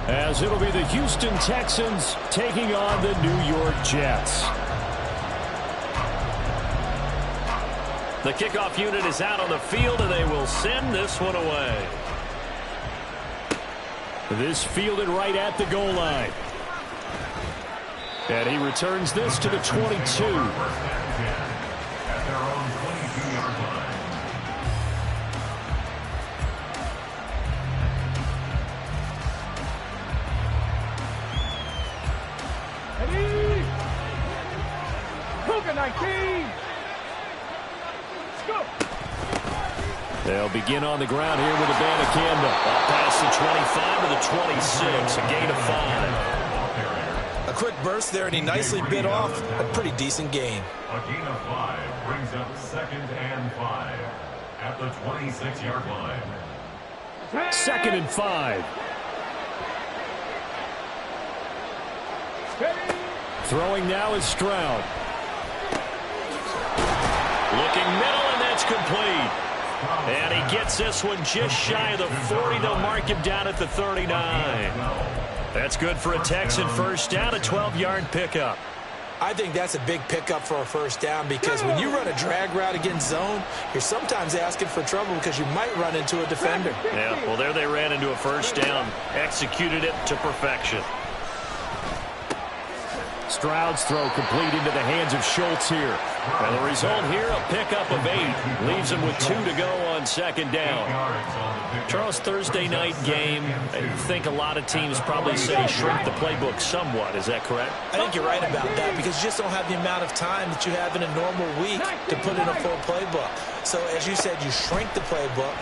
as it'll be the Houston Texans taking on the New York Jets. The kickoff unit is out on the field, and they will send this one away. This fielded right at the goal line. And he returns this to the 22. They'll begin on the ground here with a Banacanda. Up past the 25 to the 26, a gain of 5. A quick burst there, and he nicely bit off a pretty decent gain. A gain of 5 brings up 2nd and 5 at the 26-yard line. 2nd and 5. Throwing now is Stroud. Looking middle, and that's complete. And he gets this one just shy of the 40. They'll mark him down at the 39. That's good for a Texan first down, a 12-yard pickup. I think that's a big pickup for a first down, because when you run a drag route against zone, you're sometimes asking for trouble because you might run into a defender. Yeah, well, there they ran into a first down. Executed it to perfection. Stroud's throw complete into the hands of Schultz here. And the result here, a pickup of 8. Leaves him with 2 to go on 2nd down. Charles, Thursday night game, I think a lot of teams probably say shrink the playbook somewhat. Is that correct? I think you're right about that, because you just don't have the amount of time that you have in a normal week to put in a full playbook. So, as you said, you shrink the playbook.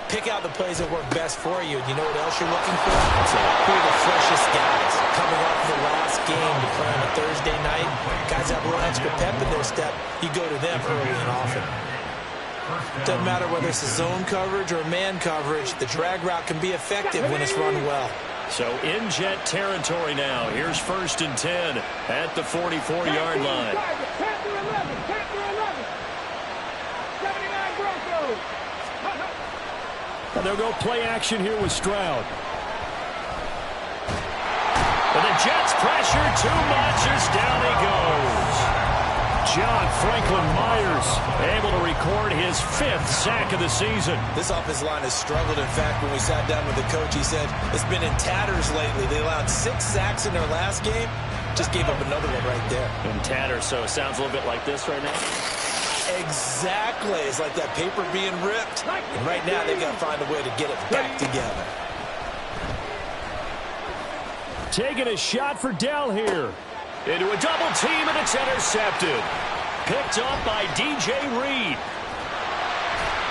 Pick out the plays that work best for you. You know what else you're looking for? Who are the freshest guys coming off the last game to play on a Thursday night? Guys have a little extra pep in their step. You go to them early and often. Doesn't matter whether it's a zone coverage or man coverage. The drag route can be effective when it's run well. So in Jet territory now. Here's 1st and 10 at the 44-yard line. And they'll go play action here with Stroud. And the Jets pressure too much as down he goes. John Franklin Myers able to record his 5th sack of the season. This offensive line has struggled. In fact, when we sat down with the coach, he said it's been in tatters lately. They allowed 6 sacks in their last game. Just gave up another one right there. In tatters, so it sounds a little bit like this right now. Exactly. It's like that paper being ripped. And right now, they've got to find a way to get it back together. Taking a shot for Dell here. Into a double team, and it's intercepted. Picked up by DJ Reed.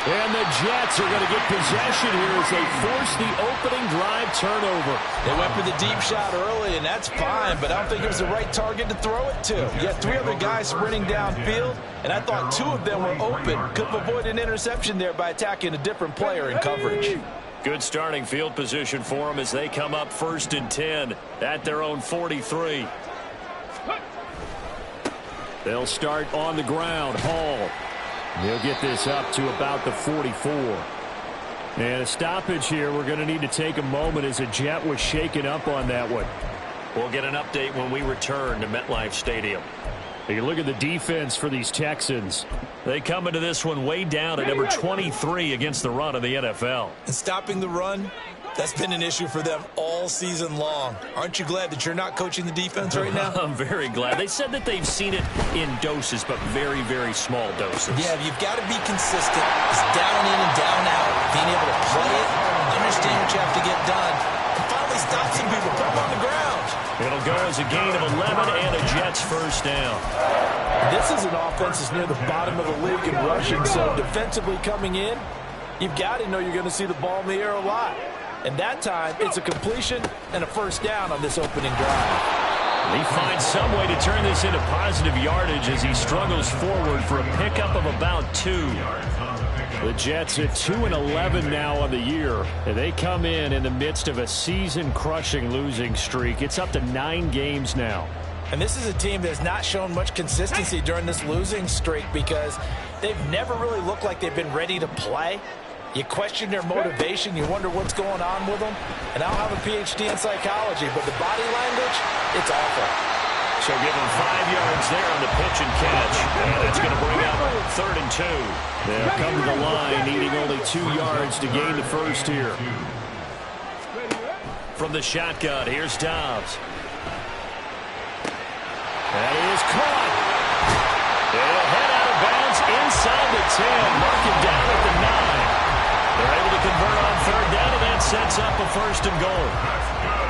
And the Jets are going to get possession here as they force the opening drive turnover. They went for the deep shot early, and that's fine, but I don't think it was the right target to throw it to. You had 3 other guys sprinting downfield, and I thought 2 of them were open. Could have avoided an interception there by attacking a different player in coverage. Good starting field position for them as they come up 1st and 10 at their own 43. They'll start on the ground. Hall. He'll get this up to about the 44. And a stoppage here. We're going to need to take a moment as a Jet was shaken up on that one. We'll get an update when we return to MetLife Stadium. You look at the defense for these Texans. They come into this one way down at number 23 against the run of the NFL. And stopping the run, that's been an issue for them all season long. Aren't you glad that you're not coaching the defense right now? I'm very glad. They said that they've seen it in doses, but very, very small doses. Yeah, you've got to be consistent. It's down in and down out. Being able to play it, understand what you have to get done, and finally stop some people, put them on the ground. It'll go as a gain of 11 and a Jets first down. This is an offense that's near the bottom of the league in rushing, so defensively coming in, you've got to know you're going to see the ball in the air a lot. And that time, it's a completion and a first down on this opening drive. He finds some way to turn this into positive yardage as he struggles forward for a pickup of about 2. The Jets at 2-11 now on the year. And they come in the midst of a season-crushing losing streak. It's up to 9 games now. And this is a team that has not shown much consistency during this losing streak because they've never really looked like they've been ready to play. You question their motivation. You wonder what's going on with them. And I don't have a PhD in psychology, but the body language, it's awful. So give him 5 yards there on the pitch and catch. And it's going to bring up 3rd and 2. They'll come to the line, needing only 2 yards to gain the first here. From the shotgun, here's Dobbs. That is caught. It'll head out of bounds inside the 10. Mark him down at the 9. They're able to convert on 3rd down, and that sets up a 1st and goal.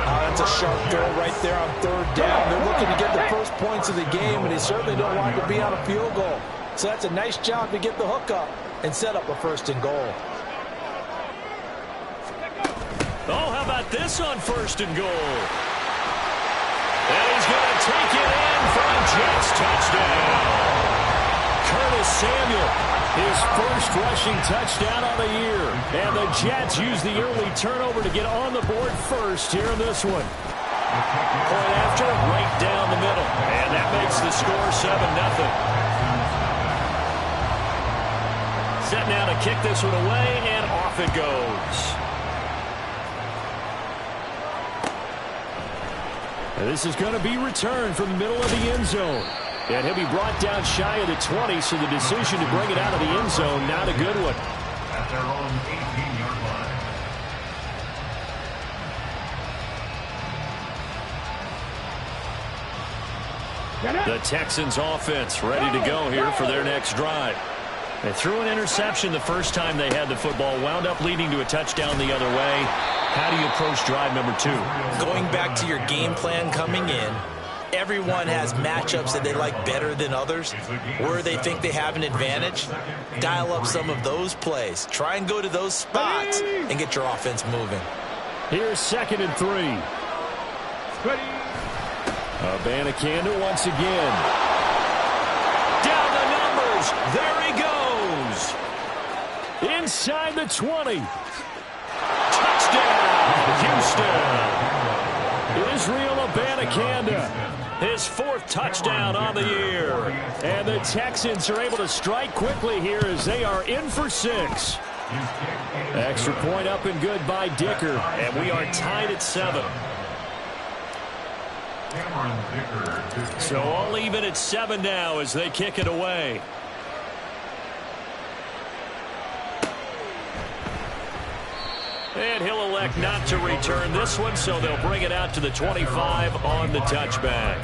That's a sharp throw right there on 3rd down. They're looking to get the first points of the game, and they certainly don't want to be on a field goal. So that's a nice job to get the hook up and set up a 1st and goal. Oh, how about this on 1st and goal? And he's going to take it in for a Jets touchdown. Curtis Samuel, his first rushing touchdown on the year. And the Jets use the early turnover to get on the board first here in this one. Point after, right down the middle. And that makes the score 7-0. Set now to kick this one away, and off it goes. And this is going to be returned from the middle of the end zone. And he'll be brought down shy of the 20, so the decision to bring it out of the end zone, not a good one. At their own 18-yard line. The Texans offense ready to go here for their next drive. They threw an interception the first time they had the football, wound up leading to a touchdown the other way. How do you approach drive number 2? Going back to your game plan coming in, everyone has matchups that they like better than others, where they think they have an advantage. Dial up some of those plays. Try and go to those spots and get your offense moving. Here's 2nd and 3. Abanikanda once again. Down the numbers. There he goes. Inside the 20. Touchdown, Houston. Israel Abanikanda. His 4th touchdown on the year. And the Texans are able to strike quickly here as they are in for 6. Extra point up and good by Dicker. And we are tied at 7. So all even at 7 now as they kick it away. And he'll elect not to return this one, so they'll bring it out to the 25 on the touchback.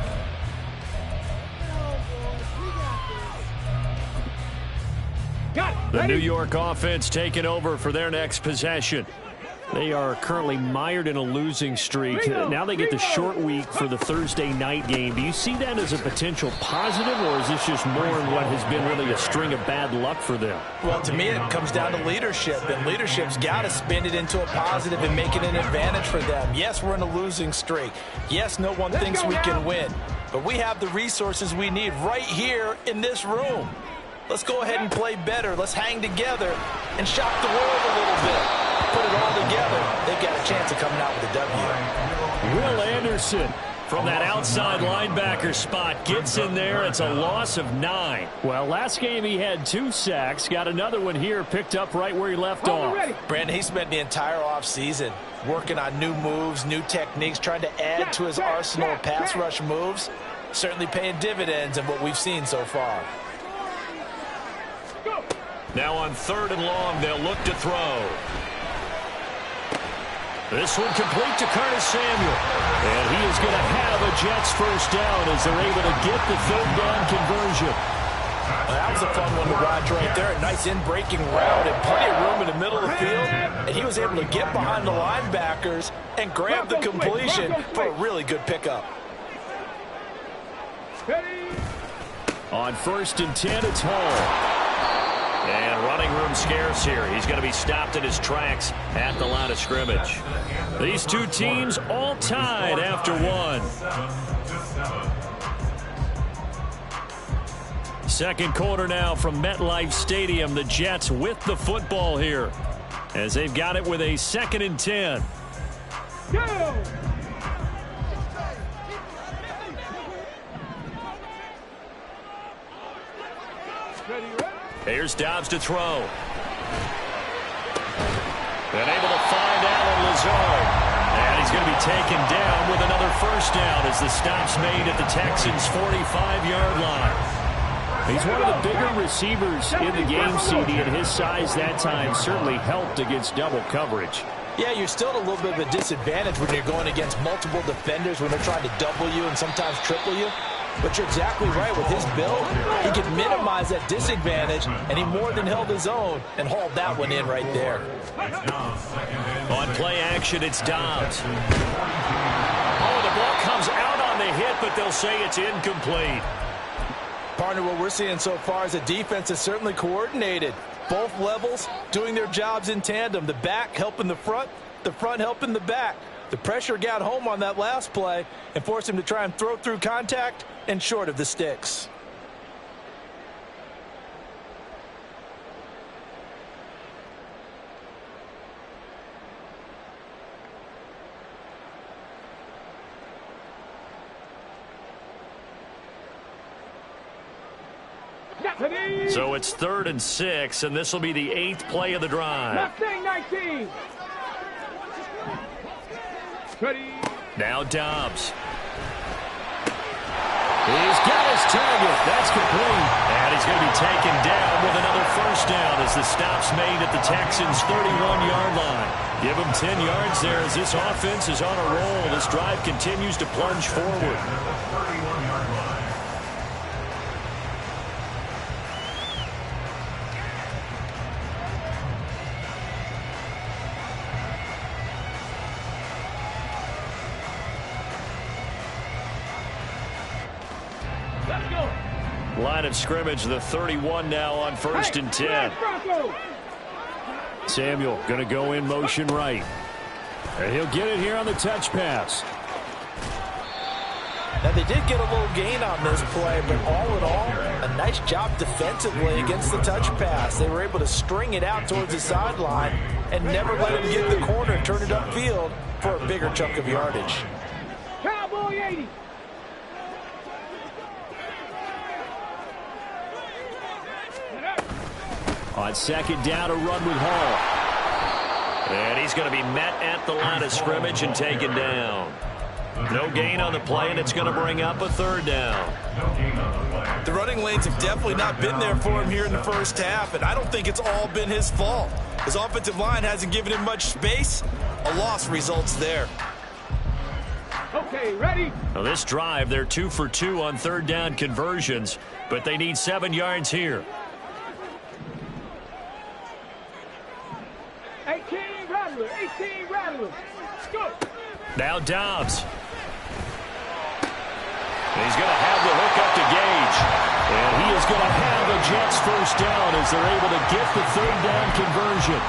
The New York offense taking over for their next possession. They are currently mired in a losing streak. Now they get the short week for the Thursday night game. Do you see that as a potential positive, or is this just more in what has been really a string of bad luck for them? Well, to me, it comes down to leadership, and leadership's got to spin it into a positive and make it an advantage for them. Yes, we're in a losing streak. Yes, no one thinks we can win, but we have the resources we need right here in this room. Let's go ahead and play better. Let's hang together and shock the world a little bit. Put it all together, they've got a chance of coming out with a W. Will Anderson from that outside linebacker spot gets in there. It's a loss of 9. Well, last game he had 2 sacks. Got another one here, picked up right where he left off. Brandon, he spent the entire offseason working on new moves, new techniques, trying to add to his arsenal of pass rush moves. Certainly paying dividends in what we've seen so far. Now on 3rd and long, they'll look to throw. This one complete to Curtis Samuel. And he is going to have a Jets first down as they're able to get the 3rd down conversion. Well, that was a fun one to watch right there. A nice in-breaking route and plenty of room in the middle of the field. And he was able to get behind the linebackers and grab the completion for a really good pickup. On 1st and 10, it's Hall. And running room scarce here. He's going to be stopped in his tracks at the line of scrimmage. These two teams all tied after 1. 2nd quarter now from MetLife Stadium. The Jets with the football here as they've got it with a 2nd and 10. Go! Here's Dobbs to throw. And able to find Alan Lazard. And he's going to be taken down with another first down as the stop's made at the Texans' 45-yard line. He's one of the bigger receivers in the game, CD, and his size that time certainly helped against double coverage. Yeah, you're still at a little bit of a disadvantage when you're going against multiple defenders when they're trying to double you and sometimes triple you. But you're exactly right. With his build, he can minimize that disadvantage, and he more than held his own and hauled that one in right there. On play action, it's Dobbs. Oh, the ball comes out on the hit, but they'll say it's incomplete. Partner, what we're seeing so far is the defense is certainly coordinated. Both levels doing their jobs in tandem. The back helping the front helping the back. The pressure got home on that last play and forced him to try and throw through contact and short of the sticks. So it's 3rd and 6, and this will be the 8th play of the drive. 19. Now Dobbs. He's got his target. That's complete. And he's going to be taken down with another first down as the stop's made at the Texans' 31-yard line. Give him 10 yards there as this offense is on a roll. This drive continues to plunge forward. Line of scrimmage, the 31 now on 1st and 10. Samuel going to go in motion right. And he'll get it here on the touch pass. Now, they did get a little gain on this play, but all in all, a nice job defensively against the touch pass. They were able to string it out towards the sideline and never let him get the corner and turn it upfield for a bigger chunk of yardage. Cowboy 80. On 2nd down, a run with Hall. And he's going to be met at the line of scrimmage and taken down. No gain on the play, and it's going to bring up a 3rd down. The running lanes have definitely not been there for him here in the first half, and I don't think it's all been his fault. His offensive line hasn't given him much space. A loss results there. Okay, ready? Now this drive, they're 2 for 2 on 3rd down conversions, but they need 7 yards here. 18 Rattler. Go. Now Dobbs. He's going to have the hook up to Gage. And he is going to have the Jets first down as they're able to get the 3rd down conversion.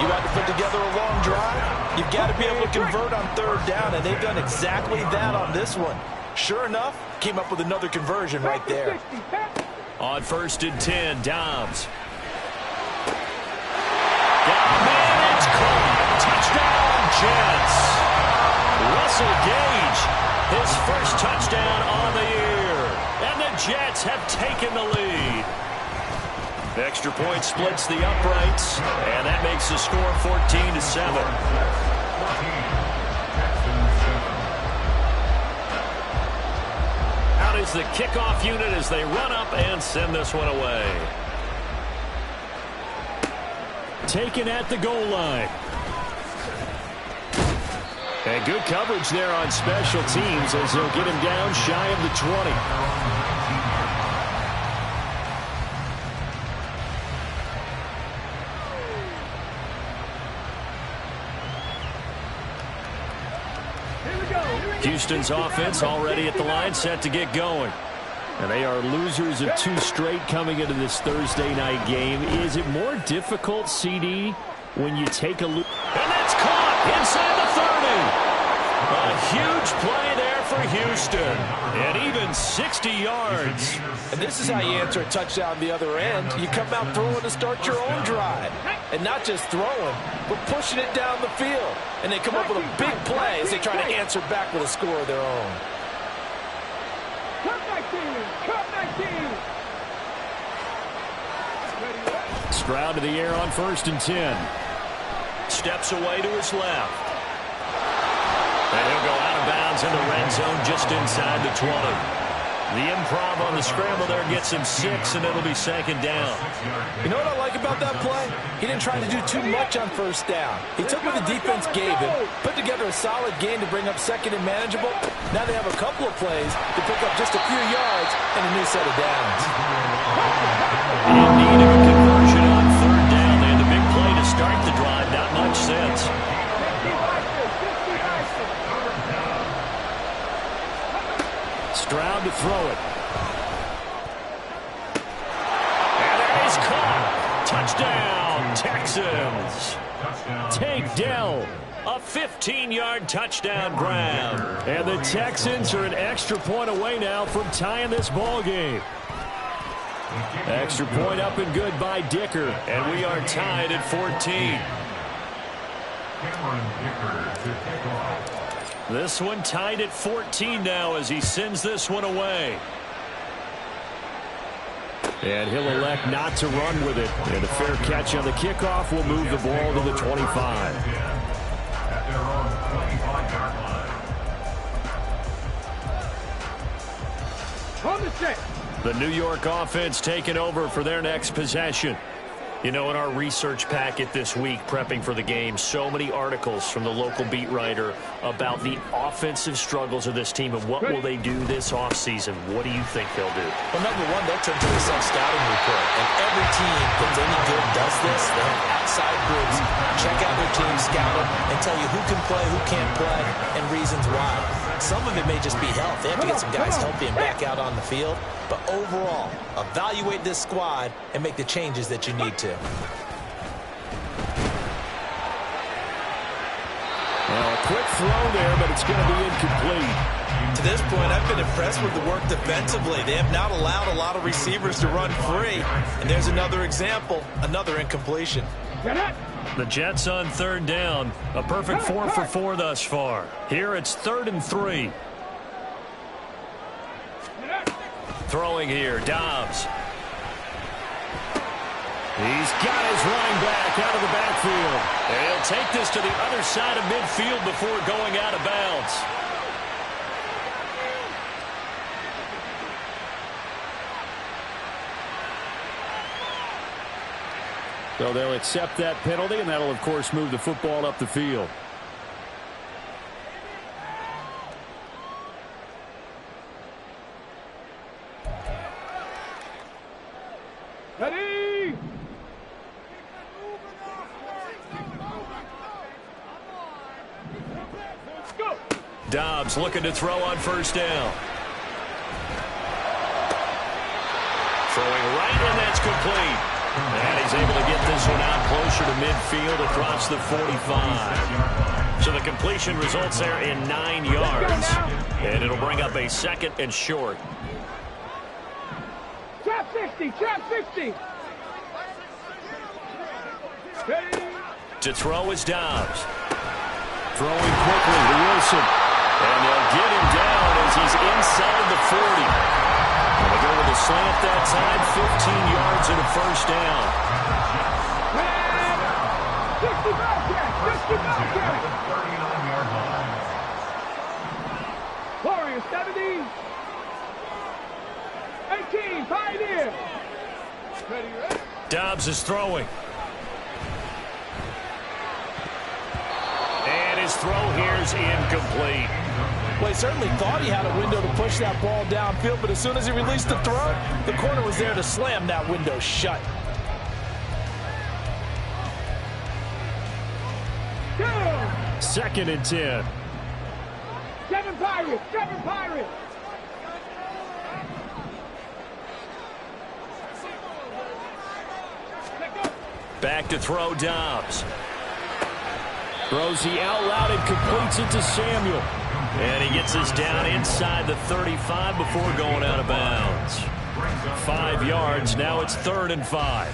You want to put together a long drive? You've got to be able to convert on 3rd down, and they've done exactly that on this one. Sure enough, came up with another conversion right there. On 1st and 10, Dobbs. And it's caught. Touchdown, Jets. Russell Gage, his first touchdown on the year. And the Jets have taken the lead. The extra point splits the uprights, and that makes the score 14-7. Out is the kickoff unit as they run up and send this one away. Taken at the goal line. And good coverage there on special teams as they'll get him down shy of the 20. Houston's offense already at the line, set to get going. And they are losers of 2 straight coming into this Thursday night game. Is it more difficult, CD, when you take a look? And that's caught inside the 30. A huge play there for Houston. And even 60 yards. And this is how you answer a touchdown the other end. You come out throwing to start your own drive. And not just throwing, but pushing it down the field. And they come up with a big play as they try to answer back with a score of their own. Cut 19. Stroud to the air on 1st and 10. steps away to his left. And he'll go out of bounds in the red zone just inside the 20. The improv on the scramble there gets him 6, and it'll be second down. You know what I like about that play? He didn't try to do too much on first down. He took what the defense gave him, put together a solid gain to bring up second and manageable. Now they have a couple of plays to pick up just a few yards and a new set of downs. In need of a conversion on third down. They had the big play to start the drive. Not much sense. Stroud to throw it. And that is caught. Touchdown, Texans. Tank Dell. A 15-yard touchdown grab. And the Texans are an extra point away now from tying this ball game. Extra point up and good by Dicker. And we are tied at 14. This one tied at 14 now as he sends this one away. And he'll elect not to run with it. And a fair catch on the kickoff will move the ball to the 25. At their own 25-yard line. On the set. The New York offense taking over for their next possession. You know, in our research packet this week, prepping for the game, so many articles from the local beat writer about the offensive struggles of this team and what will they do this offseason. What do you think they'll do? Well, number one, they'll turn to the self-scouting report. And every team that's any good does this. They have outside groups, check out their team, scout them, and tell you who can play, who can't play, and reasons why. Some of it may just be health. They have to get some guys healthy and back out on the field. But overall, evaluate this squad and make the changes that you need to. Well, a quick throw there, but it's going to be incomplete. To this point, I've been impressed with the work defensively. They have not allowed a lot of receivers to run free. And there's another example, another incompletion. The Jets on third down. A perfect 4 for 4 thus far. Here it's 3rd and 3. Throwing here, Dobbs. He's got his running back out of the backfield. And he'll take this to the other side of midfield before going out of bounds. So they'll accept that penalty, and that'll, of course, move the football up the field. Ready? Go. Dobbs looking to throw on first down. Throwing right, and that's complete. And he's able to get this one out closer to midfield across the 45. So the completion results there in 9 yards. And it'll bring up a 2nd and short. Trap 60, trap 60. Ready? To throw is Dobbs. Throwing quickly to Wilson. And they'll get him down as he's inside the 40. And they go with a slant that time, 15 yards and a first down. 65 catch, 65 catch. 39-yard line. Warriors 70. 18, Pioneer. Ready, ready. Dobbs is throwing. And his throw here is incomplete. Well, he certainly thought he had a window to push that ball downfield, but as soon as he released the throw, the corner was there to slam that window shut. Go. 2nd and 10. 7 Pirates, 7 Pirates. Back to throw Dobbs. Throws the out loud and completes it to Samuel. And he gets this down inside the 35 before going out of bounds. 5 yards. Now it's 3rd and 5.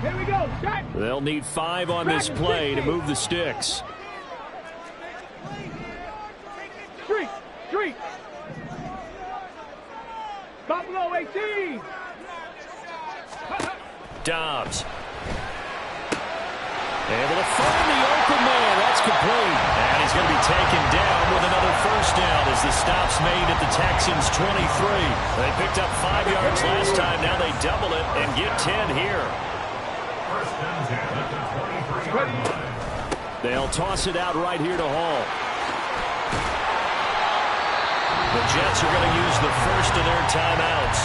Here we go, shot. They'll need 5 on this play to move the sticks. Buffalo 18. Dobbs. Able to find the open man. That's complete. And he's going to be taken down with another first down as the stop's made at the Texans' 23. They picked up 5 yards last time. Now they double it and get 10 here. First and 10 at the 23-yard line. They'll toss it out right here to Hall. The Jets are going to use the first of their timeouts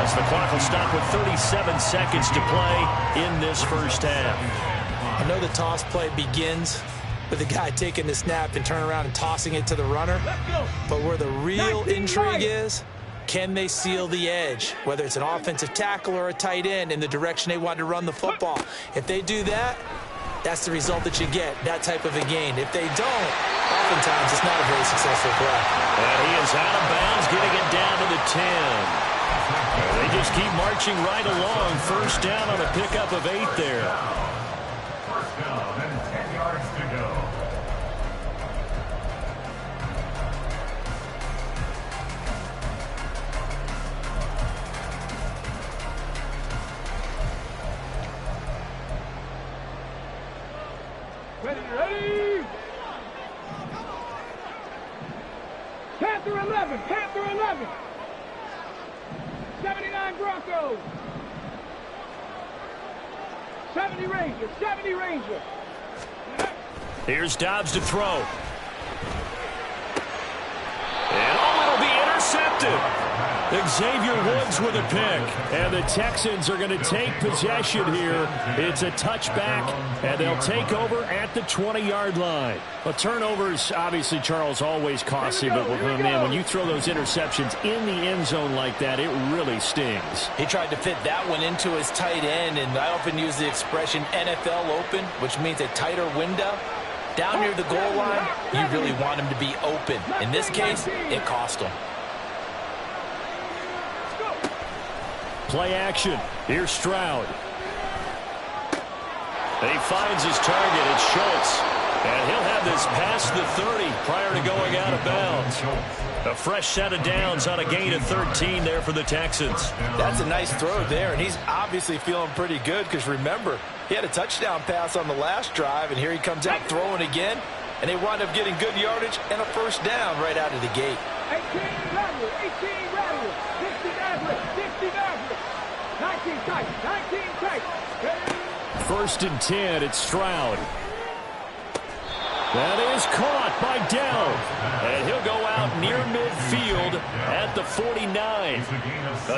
as the clock will stop with 37 seconds to play in this first half. I know the toss play begins with the guy taking the snap and turning around and tossing it to the runner. But where the real intrigue is, can they seal the edge? Whether it's an offensive tackle or a tight end in the direction they want to run the football. If they do that, that's the result that you get, that type of a gain. If they don't, oftentimes it's not a very successful play. And he is out of bounds, getting it down to the 10. They just keep marching right along. First down on a pickup of 8 there. First down and 10 yards to go. Ready. Panther 11. Panther 11. 79 Broncos. 70 Rangers. 70 Rangers. Here's Dobbs to throw. And it'll be intercepted. Xavier Woods with a pick. And the Texans are going to take possession here. It's a touchback, and they'll take over at the 20-yard line. Well, turnovers, obviously, Charles, always costly, but man, when you throw those interceptions in the end zone like that, it really stings. He tried to fit that one into his tight end, and I often use the expression NFL open, which means a tighter window. Down near the goal line, you really want him to be open. In this case, it cost him. Play action. Here's Stroud. And he finds his target. It's Schultz. And he'll have this past the 30 prior to going out of bounds. A fresh set of downs on a gain of 13 there for the Texans. That's a nice throw there, and he's obviously feeling pretty good because, remember, he had a touchdown pass on the last drive, and here he comes out throwing again, and they wind up getting good yardage and a first down right out of the gate. 18 Radler. 18 Radler. 60 Radler. 60 Radler. 19 tight. 19 tight. First and 10, it's Stroud. That is caught by Dell. And he'll go out near midfield at the 49.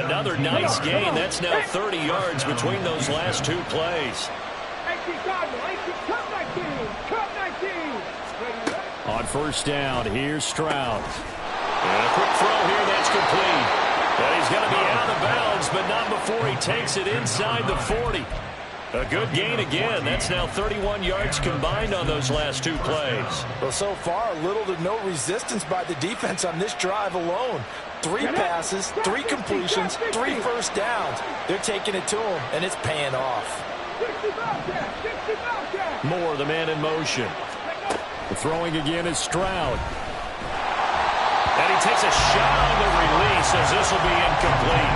Another nice gain. That's now 30 yards between those last two plays. 18 Cardinal. 18. Cut 19. Cut 19. On first down, here's Stroud. And a quick throw here, that's complete. And he's going to be out of bounds, but not before he takes it inside the 40. A good gain again. That's now 31 yards combined on those last two plays. Well, so far, little to no resistance by the defense on this drive alone. 3 passes, 3 completions, 3 first downs. They're taking it to him, and it's paying off. 60 Bobcat. 60 Bobcat. Moore, the man in motion. The throwing again is Stroud. And he takes a shot on the release as this will be incomplete.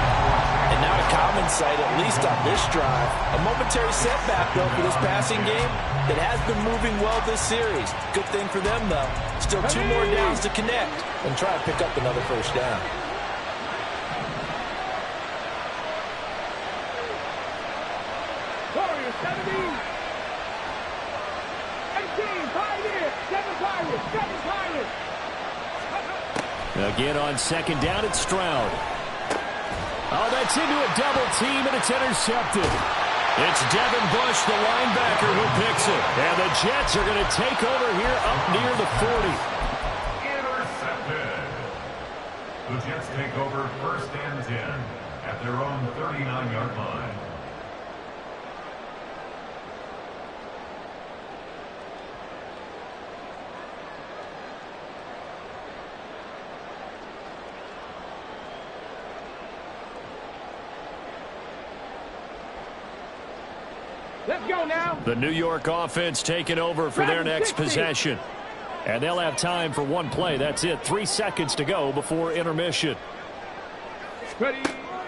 And now a common sight, at least on this drive. A momentary setback, though, for this passing game that has been moving well this series. Good thing for them, though. Still 2 more downs to connect and try to pick up another first down. Warriors 70. 18 Pioneers. 7 Pirates. 7 Pirates. Again on second down, it's Stroud. Oh, that's into a double team, and it's intercepted. It's Devin Bush, the linebacker, who picks it. And the Jets are going to take over here up near the 40. Intercepted. The Jets take over first and 10 at their own 39-yard line. Let's go now. The New York offense taking over for their next possession. And they'll have time for one play. That's it. 3 seconds to go before intermission. Ready.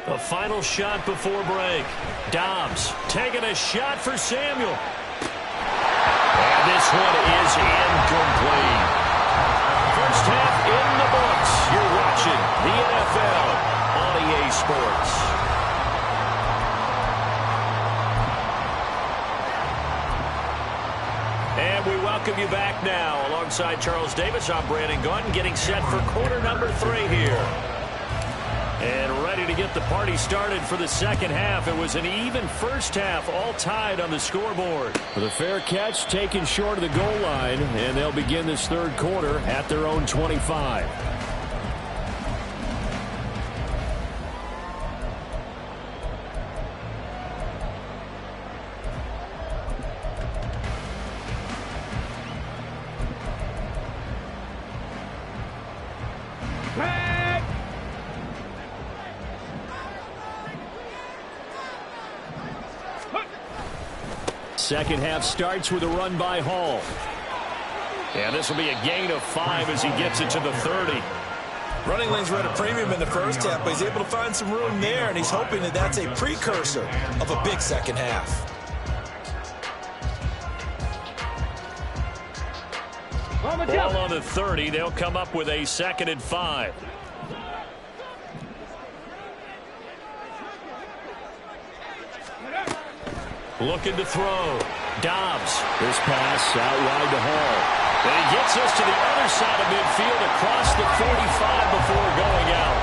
The final shot before break. Dobbs taking a shot for Samuel. And this one is incomplete. First half in the books. You're watching the NFL on EA Sports. And we welcome you back now. Alongside Charles Davis, I'm Brandon Gunn, getting set for quarter number 3 here. And ready to get the party started for the second half. It was an even first half, all tied on the scoreboard. With a fair catch taken short of the goal line, and they'll begin this third quarter at their own 25. Second half starts with a run by Hall. And this will be a gain of 5 as he gets it to the 30. Running lanes were at a premium in the first half, but he's able to find some room there, and he's hoping that that's a precursor of a big second half. Ball on the 30. They'll come up with a 2nd and 5. Looking to throw. Dobbs. This pass out wide to Hall. And he gets us to the other side of midfield across the 45 before going out.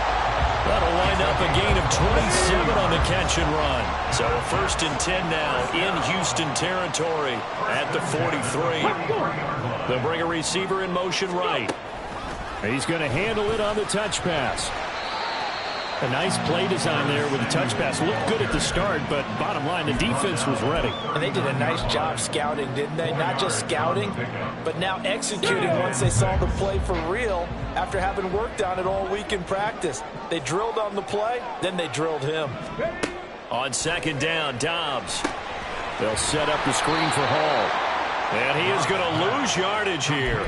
That'll wind up a gain of 27 on the catch and run. So 1st and 10 now in Houston territory at the 43. They'll bring a receiver in motion right. He's going to handle it on the touch pass. A nice play design there with the touch pass. Looked good at the start, but bottom line, the defense was ready. And they did a nice job scouting, didn't they? Not just scouting, but now executing once they saw the play for real after having worked on it all week in practice. They drilled on the play, then they drilled him. On 2nd down, Dobbs. They'll set up the screen for Hall. And he is going to lose yardage here.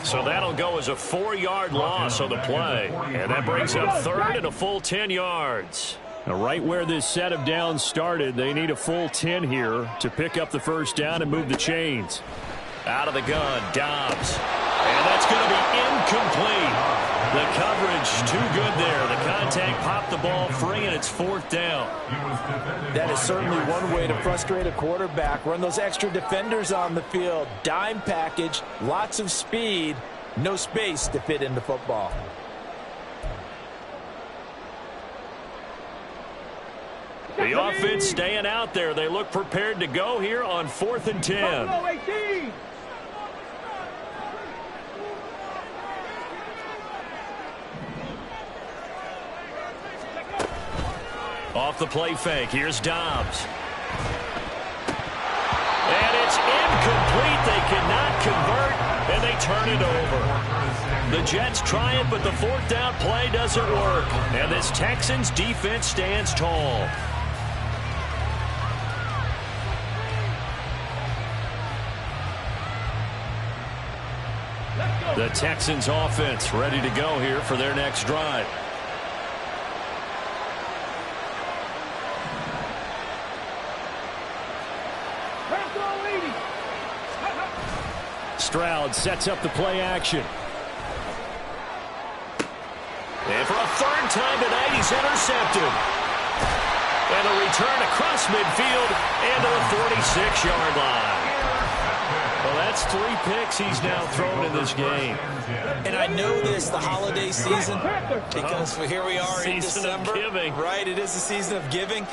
So that'll go as a 4-yard loss on the play. And that brings up 3rd and a full 10 yards. Now, right where this set of downs started, they need a full 10 here to pick up the first down and move the chains. Out of the gun, Dobbs. And that's going to be incomplete. The coverage too good there. The contact popped the ball free, and it's 4th down. That is certainly one way to frustrate a quarterback. Run those extra defenders on the field. Dime package, lots of speed, no space to fit into football. The offense staying out there. They look prepared to go here on 4th and 10. Off the play fake. Here's Dobbs. And it's incomplete. They cannot convert, and they turn it over. The Jets try it, but the 4th down play doesn't work. And this Texans defense stands tall. The Texans offense ready to go here for their next drive. Stroud sets up the play action. And for a 3rd time tonight, he's intercepted. And a return across midfield and to the 46-yard line. Well, that's 3 picks he's now thrown in this game. And I know this, the holiday season, because here we are in December. Right, it is the season of giving.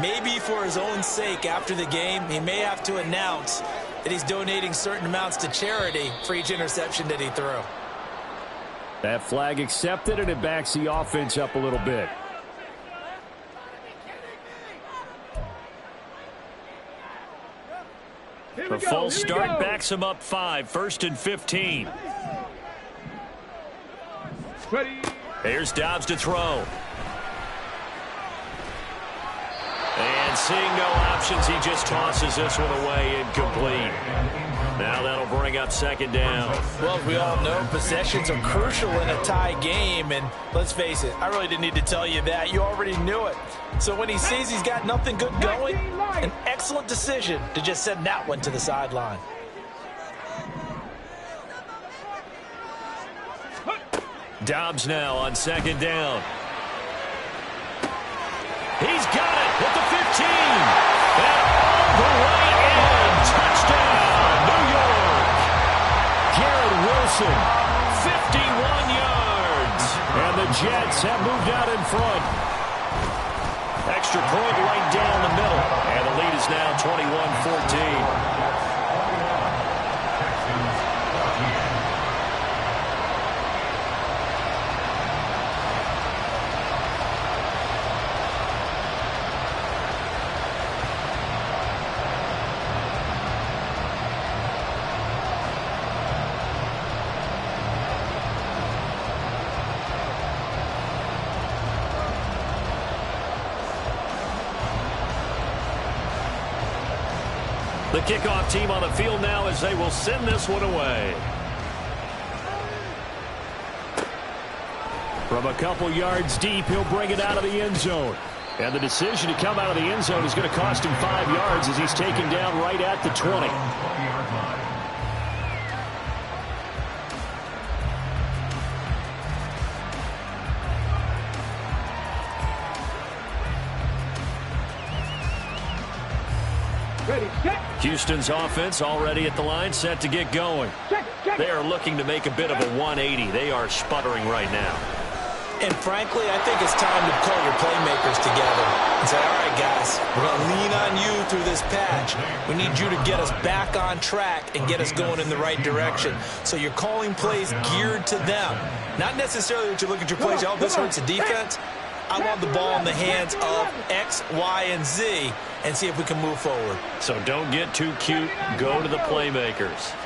Maybe for his own sake after the game, he may have to announce that he's donating certain amounts to charity for each interception that he threw. That flag accepted, and it backs the offense up a little bit. The false start backs him up 5, 1st and 15. Ready. Here's Dobbs to throw. And Seeing no options, he just tosses this one away, incomplete. Now that'll bring up second down. Well, as we all know, possessions are crucial in a tie game. And let's face it, I really didn't need to tell you that. You already knew it. So when he sees he's got nothing good going, an excellent decision to just send that one to the sideline. Dobbs now on second down. He's got it at the 15. And all the way in. Touchdown, New York. Garrett Wilson, 51 yards. And the Jets have moved out in front. Extra point right down the middle. And the lead is now 21-14. The kickoff team on the field now as they will send this one away. From a couple yards deep, he'll bring it out of the end zone. And the decision to come out of the end zone is going to cost him 5 yards as he's taken down right at the 20. Ready, check. Houston's offense already at the line, set to get going. Check. They are looking to make a bit of a 180. They are sputtering right now. And frankly, I think it's time to call your playmakers together and say, all right, guys, we're going to lean on you through this patch. We need you to get us back on track and get us going in the right direction. So you're calling plays geared to them. Not necessarily that you look at your plays, oh, this hurts the defense. I want the ball in the hands of X, Y, and Z and see if we can move forward. So don't get too cute. Go to the playmakers.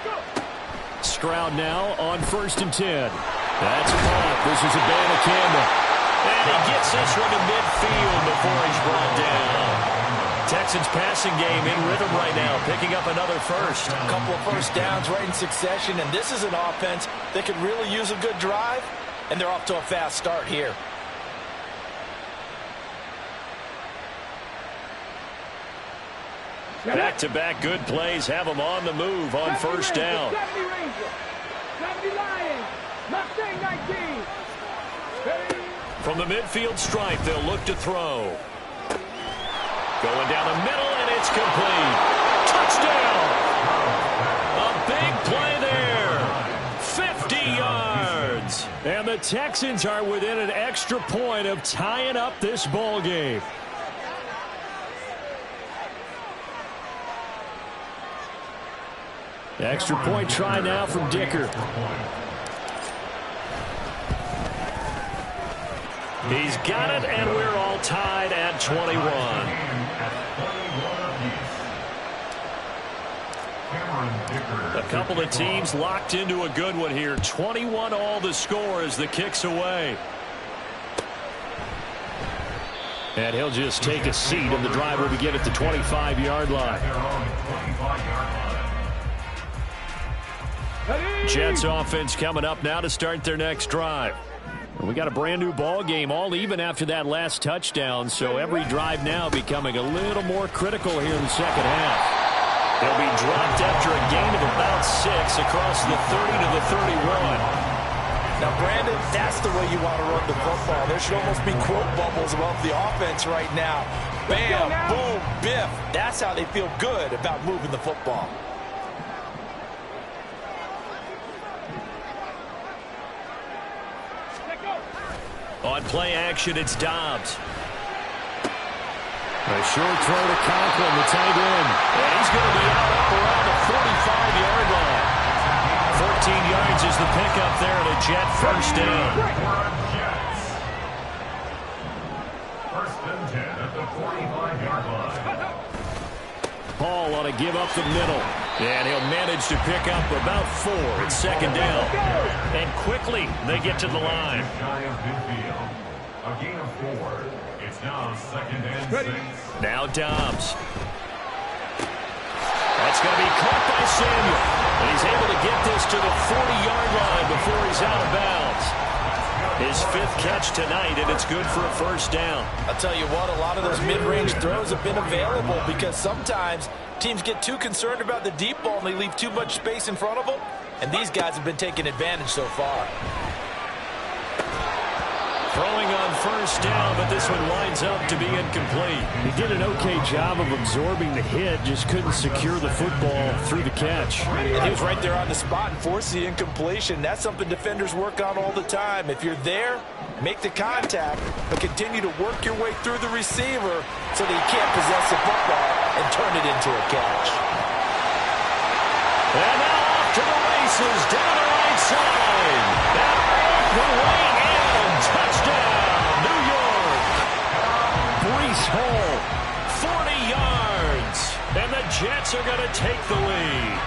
Stroud now on 1st and 10. That's caught. This is a Banna Campbell. And he gets this one to midfield before he's brought down. Texans passing game in rhythm right now, picking up another first. A couple of first downs right in succession, and this is an offense that could really use a good drive, and they're off to a fast start here. Back-to-back good plays have them on the move on first down. 70 Rangers, 70 Lions, Mustang 19. From the midfield stripe, they'll look to throw. Going down the middle, and it's complete. Touchdown! A big play there. 50 yards. And the Texans are within an extra point of tying up this ball game. Extra point try now from Dicker. He's got it, and we're all tied at 21. A couple of teams locked into a good one here. 21 all the score as the kick's away. And he'll just take a seat, and the drive will begin at the 25-yard line. Jets offense coming up now to start their next drive. We got a brand new ball game, all even after that last touchdown, so every drive now becoming a little more critical here in the second half. They'll be dropped after a gain of about 6 across the 30 to the 31. Now, Brandon, that's the way you want to run the football. There should almost be quote bubbles above the offense right now. Bam, boom, biff. That's how they feel good about moving the football. On play action, it's Dobbs. A short throw to Conklin, the tight end. And he's going to be out up around the 45-yard line. 14 yards is the pickup there at a Jet first down. First and 10 at the 45-yard line. Paul on a give up the middle. And he'll manage to pick up about 4 at second down. And quickly they get to the line. Shy of midfield. A gain of 4. It's now 2nd and 6. Now Dobbs. That's going to be caught by Samuel. And he's able to get this to the 40-yard line before he's out of bounds. His 5th catch tonight, and it's good for a first down. I'll tell you what, a lot of those mid-range throws have been available because sometimes teams get too concerned about the deep ball and they leave too much space in front of them. And these guys have been taking advantage so far. Throwing on first down, but this one lines up to be incomplete. He did an okay job of absorbing the hit, just couldn't secure the football through the catch. And he was right there on the spot and forced the incompletion. That's something defenders work on all the time. If you're there, make the contact, but continue to work your way through the receiver so that he can't possess the football and turn it into a catch. And now off to the races, down the right side. That off the way in. Touchdown, New York. Breece Hall, 40 yards. And the Jets are going to take the lead.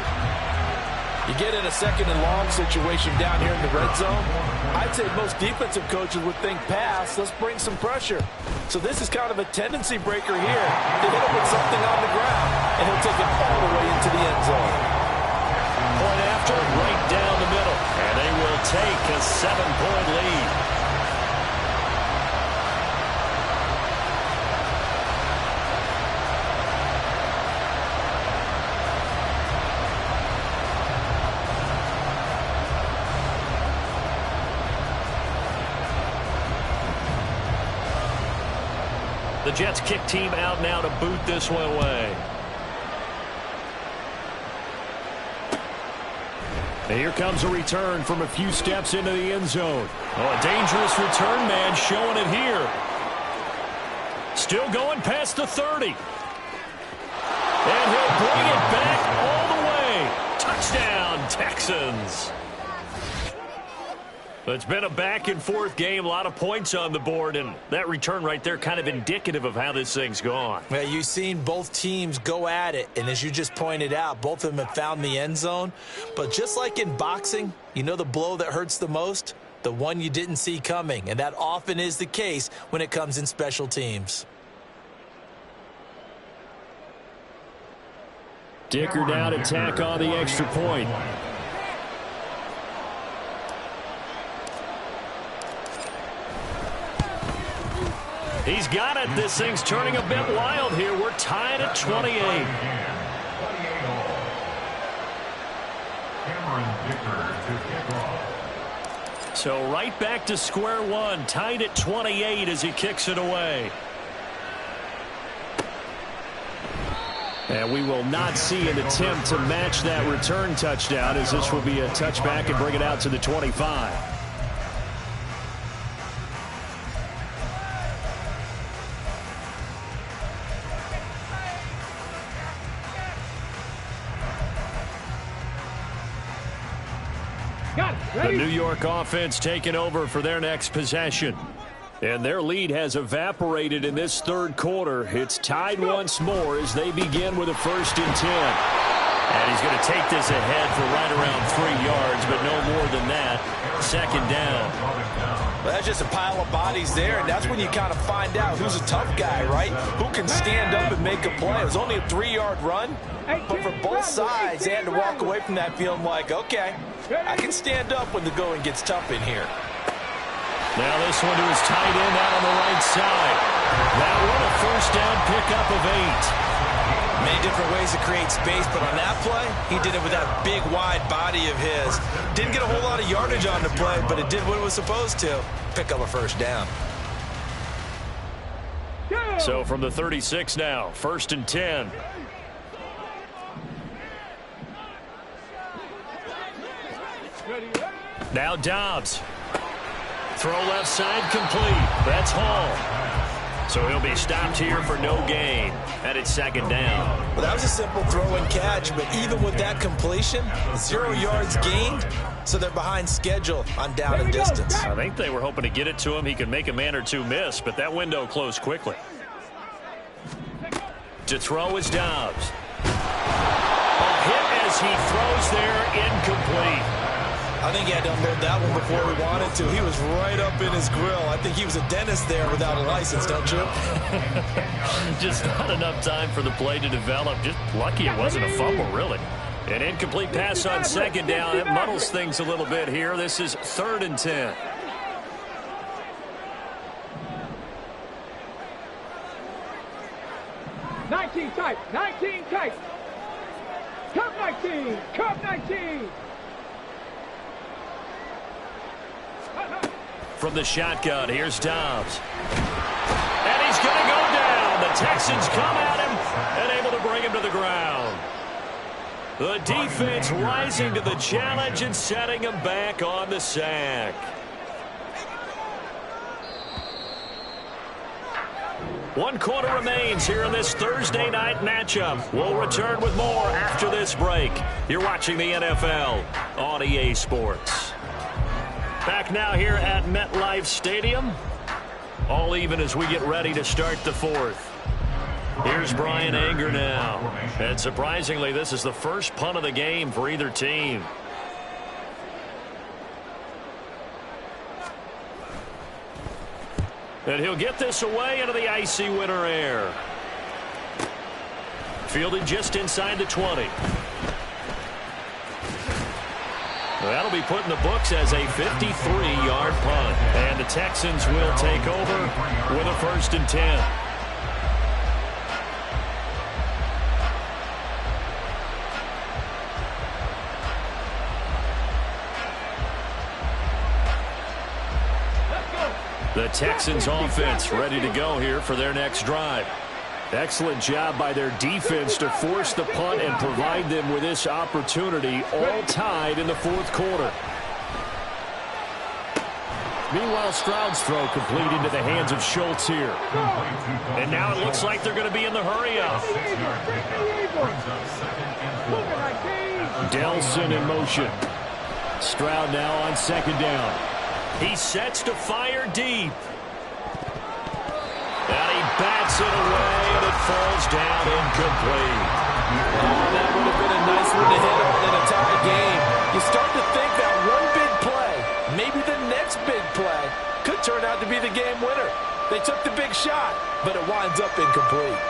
You get in a 2nd and long situation down here in the red zone, I'd say most defensive coaches would think pass, let's bring some pressure. So this is kind of a tendency breaker here. They hit him with something on the ground, and he'll take it all the way into the end zone. Point after, right down the middle. And they will take a 7-point lead. The Jets kick team out now to boot this one away. And here comes a return from a few steps into the end zone. Oh, a dangerous return man showing it here. Still going past the 30. And he'll bring it back all the way. Touchdown, Texans. It's been a back-and-forth game, a lot of points on the board, and that return right there kind of indicative of how this thing's gone. Well, you've seen both teams go at it, and as you just pointed out, both of them have found the end zone. But just like in boxing, you know the blow that hurts the most? The one you didn't see coming, and that often is the case when it comes in special teams. Dicker now to tack on the extra point. He's got it. This thing's turning a bit wild here. We're tied at 28. So right back to square one. Tied at 28 as he kicks it away. And we will not see an attempt to match that return touchdown, as this will be a touchback and bring it out to the 25. The New York offense taking over for their next possession. And their lead has evaporated in this third quarter. It's tied once more as they begin with a 1st and 10. And he's going to take this ahead for right around 3 yards, but no more than that. 2nd down. Well, that's just a pile of bodies there, and that's when you kind of find out who's a tough guy, right? Who can stand up and make a play. It was only a 3-yard run, but for both sides, they had to walk away from that feeling like, okay, I can stand up when the going gets tough in here. Now this one to his tight end out on the right side. That one a 1st down pickup of 8. Many different ways to create space, but on that play, he did it with that big, wide body of his. Didn't get a whole lot of yardage on the play, but it did what it was supposed to. Pick up a 1st down. So from the 36 now, 1st and 10. Now Dobbs. Throw left side complete. That's Hall. So he'll be stopped here for no gain. And it's 2nd down. Well, that was a simple throw and catch, but even with that completion, 0 yards gained, so they're behind schedule on down and distance. I think they were hoping to get it to him. He could make a man or two miss, but that window closed quickly. To throw is Dobbs. A hit as he throws there, incomplete. I think he had to unload that one before he wanted to. He was right up in his grill. I think he was a dentist there without a license, don't you? Just not enough time for the play to develop. Just lucky it wasn't a fumble, really. An incomplete pass on second down. It muddles things a little bit here. This is 3rd and 10. Tight, 19 tight. Cup 19, Cup 19. From the shotgun, here's Dobbs. And he's going to go down. The Texans come at him and able to bring him to the ground. The defense rising to the challenge and setting him back on the sack. One quarter remains here in this Thursday night matchup. We'll return with more after this break. You're watching the NFL on EA Sports. Back now here at MetLife Stadium. All even as we get ready to start the fourth. Here's Brian Anger now. And surprisingly, this is the first punt of the game for either team. And he'll get this away into the icy winter air. Fielded just inside the 20. That'll be put in the books as a 53-yard punt. And the Texans will take over with a 1st and 10. The Texans offense ready to go here for their next drive. Excellent job by their defense to force the punt and provide them with this opportunity, all tied in the 4th quarter. Meanwhile, Stroud's throw complete into the hands of Schultz here. And now it looks like they're going to be in the hurry-up. Delson in motion. Stroud now on 2nd down. He sets to fire deep. And he bats it away, and it falls down incomplete. Oh, that would have been a nice one to hit on in a tie game. You start to think that one big play, maybe the next big play, could turn out to be the game winner. They took the big shot, but it winds up incomplete.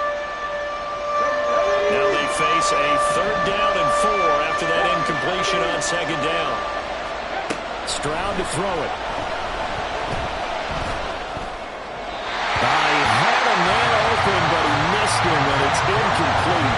Now they face a 3rd down and 4 after that incompletion on 2nd down. Stroud to throw it. He had a man open, but he missed him, and it's incomplete.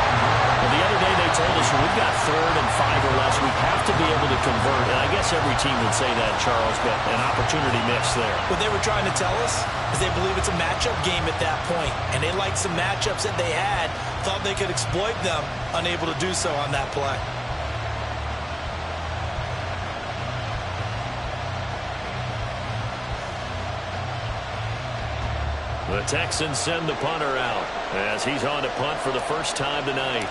And the other day they told us we've got 3rd and 5 or less. We have to be able to convert. And I guess every team would say that, Charles, but an opportunity missed there. What they were trying to tell us is they believe it's a matchup game at that point, and they liked some matchups that they had, thought they could exploit them, unable to do so on that play. The Texans send the punter out as he's on to punt for the first time tonight.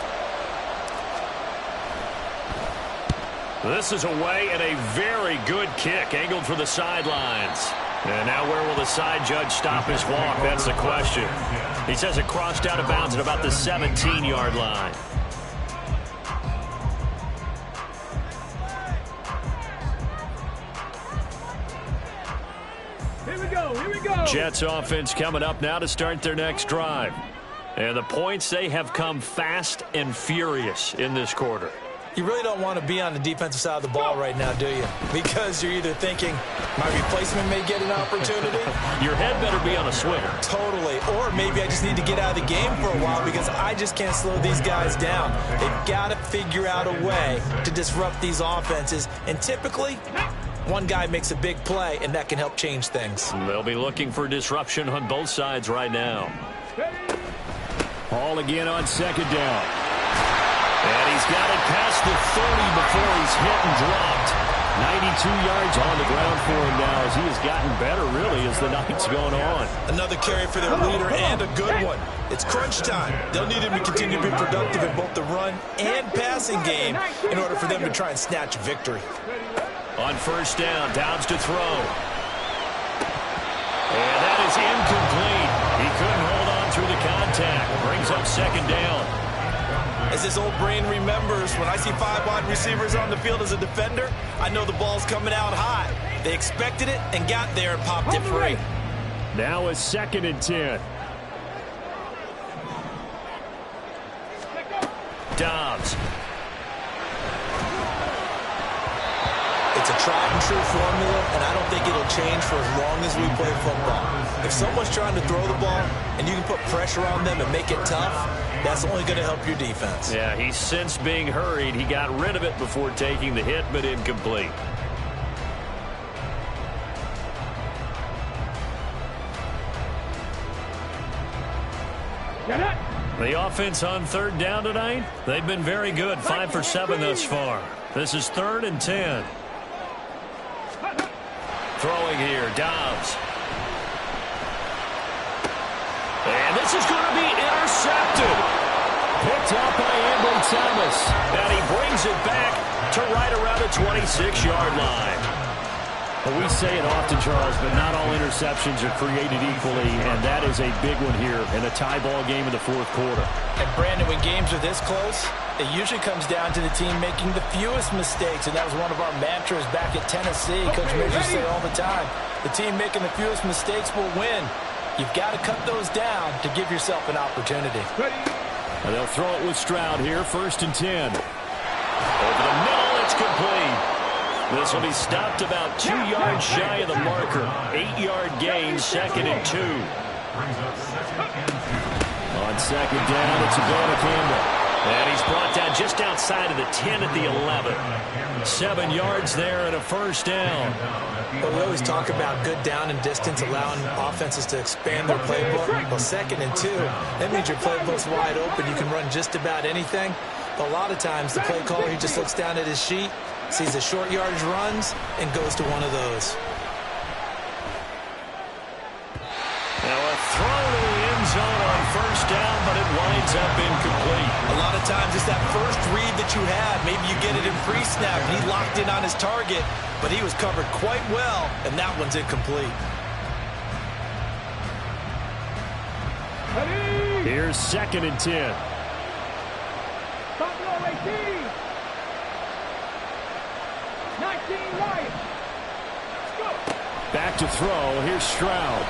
This is away and a very good kick angled for the sidelines. And now where will the side judge stop his walk? That's the question. He says it crossed out of bounds at about the 17-yard line. Here we go. Jets offense coming up now to start their next drive. And the points, they have come fast and furious in this quarter. You really don't want to be on the defensive side of the ball right now, do you? Because you're either thinking, my replacement may get an opportunity. Your head better be on a swinger. Totally. Or maybe I just need to get out of the game for a while because I just can't slow these guys down. They've got to figure out a way to disrupt these offenses. And typically, one guy makes a big play, and that can help change things. They'll be looking for disruption on both sides right now. Ball again on 2nd down. And he's got it past the 30 before he's hit and dropped. 92 yards on the ground for him now as he has gotten better, really, as the night's going on. Another carry for their leader and a good one. It's crunch time. They'll need him to continue to be productive in both the run and passing game in order for them to try and snatch victory. On 1st down, Downs to throw. And that is incomplete. He couldn't hold on through the contact. Brings up 2nd down. As his old brain remembers, when I see 5 wide receivers on the field as a defender, I know the ball's coming out high. They expected it and got there and popped it free. Now a 2nd and 10. Dobbs. It's a tried and true formula, and I don't think it'll change for as long as we play football. If someone's trying to throw the ball and you can put pressure on them and make it tough, that's only going to help your defense. Yeah, he sensed being hurried. He got rid of it before taking the hit, but incomplete. The offense on 3rd down tonight, they've been very good. 5 for 7 thus far. This is 3rd and 10. Throwing here, Dobbs. And this is going to be intercepted. Picked up by Ambry Thomas. And he brings it back to right around the 26-yard line. Well, we say it often, Charles, but not all interceptions are created equally, and that is a big one here in a tie ball game in the 4th quarter. And, Brandon, when games are this close, it usually comes down to the team making the fewest mistakes, and that was one of our mantras back at Tennessee. Coach Major say all the time, the team making the fewest mistakes will win. You've got to cut those down to give yourself an opportunity. And they'll throw it with Stroud here, 1st and 10. Over the middle, it's complete. This will be stopped about 2 yards shy of the marker. 8-yard gain, 2nd and 2. On 2nd down, it's Abana Campbell. And he's brought down just outside of the 10 at the 11. 7 yards there and a 1st down. Well, we always talk about good down and distance, allowing offenses to expand their playbook. Well, 2nd and 2, that means your playbook's wide open. You can run just about anything. But a lot of times, the play caller, he just looks down at his sheet, sees the short yardage runs, and goes to one of those. Now a throw to the end zone on 1st down, but it winds up incomplete. A lot of times it's that first read that you had. Maybe you get it in pre-snap, and he locked in on his target, but he was covered quite well, and that one's incomplete. Here's 2nd and 10. Back to throw. Here's Stroud.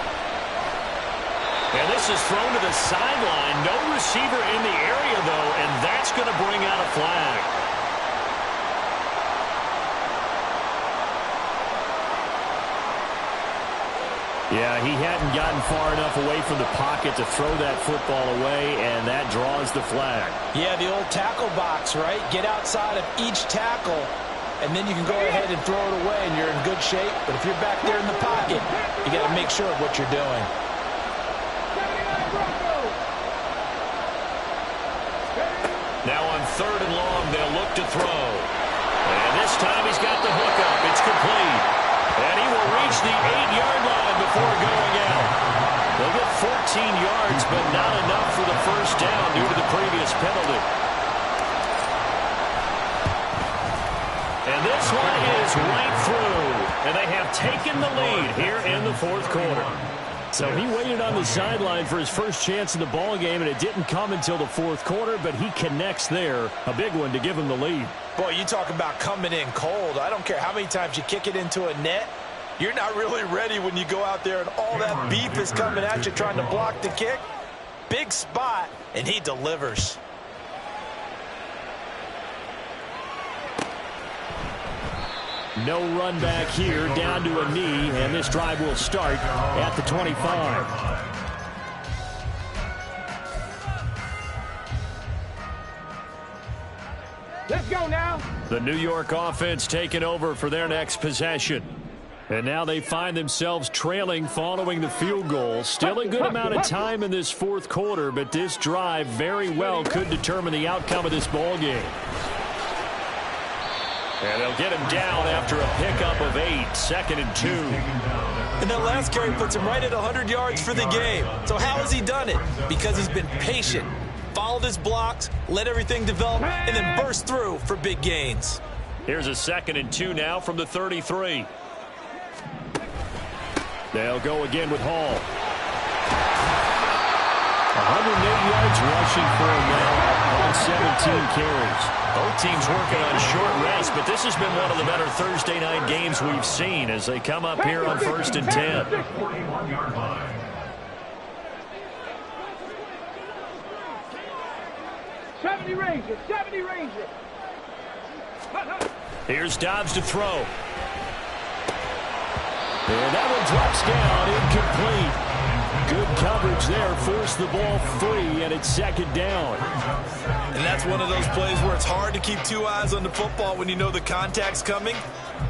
And this is thrown to the sideline. No receiver in the area, though, and that's going to bring out a flag. Yeah, he hadn't gotten far enough away from the pocket to throw that football away, and that draws the flag. Yeah, the old tackle box, right? Get outside of each tackle, and then you can go ahead and throw it away, and you're in good shape. But if you're back there in the pocket, you got to make sure of what you're doing. Now on 3rd and long, they'll look to throw. And this time he's got the hook up. It's complete. And he will reach the 8-yard line before going out. They'll get 14 yards, but not enough for the 1st down due to the previous penalty. And this one is right through. And they have taken the lead here in the 4th quarter. So he waited on the sideline for his first chance in the ball game, and it didn't come until the 4th quarter, but he connects there. A big one to give him the lead. Boy, you talk about coming in cold. I don't care how many times you kick it into a net. You're not really ready when you go out there and all that beef is coming at you trying to block the kick. Big spot, and he delivers. No run back here, down to a knee, and this drive will start at the 25. Let's go now. The New York offense taking over for their next possession. And now they find themselves trailing following the field goal. Still a good amount of time in this 4th quarter, but this drive very well could determine the outcome of this ball game. And they'll get him down after a pickup of 8, 2nd and 2. And that last carry puts him right at 100 yards for the game. So how has he done it? Because he's been patient, followed his blocks, let everything develop, and then burst through for big gains. Here's a 2nd and 2 now from the 33. They'll go again with Hall. 108 yards yards rushing for him now on 17 carries. Both teams working on short rest, but this has been one of the better Thursday night games we've seen as they come up here on 1st and 10. 41-yard line. Ranger, 70 Ranger. Here's Dobbs to throw. And that one drops down, incomplete. Good coverage there, forced the ball free, and it's 2nd down. And that's one of those plays where it's hard to keep two eyes on the football when you know the contact's coming,